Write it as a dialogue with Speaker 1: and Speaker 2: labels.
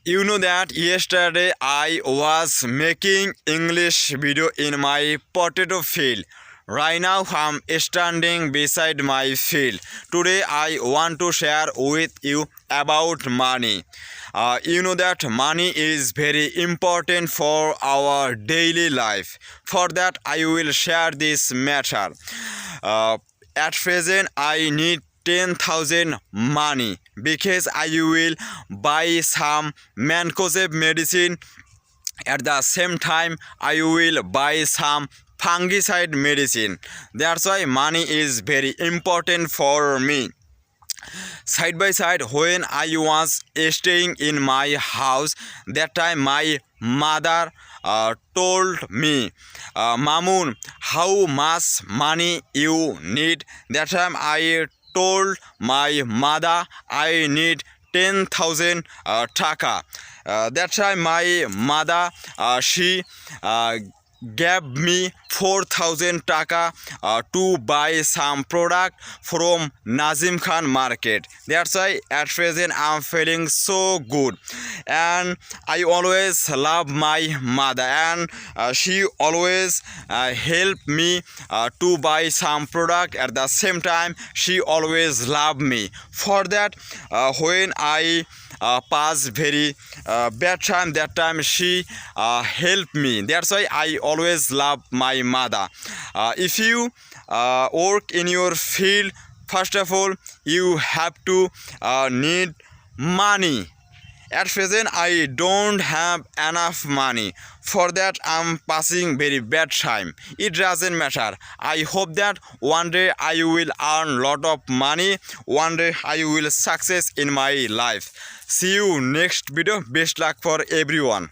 Speaker 1: You know that yesterday I was making English video in my potato field. Right now I'm standing beside my field. Today I want to share with you about money. You know that money is very important for our daily life. For that I will share this matter. Uh, at present I need 10,000 money because I will buy some mancozeb medicine. At the same time I will buy some fungicide medicine. That's why money is very important for me. Side by side, when I was staying in my house, that time my mother told me, Mamun, how much money you need. That time I told my mother I need 10,000 taka. That time my mother she gave me 4,000 taka to buy some product from Nazim Khan market. That's why at present I'm feeling so good, and I always love my mother, and she always help me to buy some product. At the same time she always love me. For that when I pass very bad time, that time she helped me. That's why I always love my mother. If you work in your field, first of all you have to need money. At present I don't have enough money. For that I'm passing very bad time. It doesn't matter. I hope that one day I will earn lot of money. One day I will success in my life. See you next video. Best luck for everyone.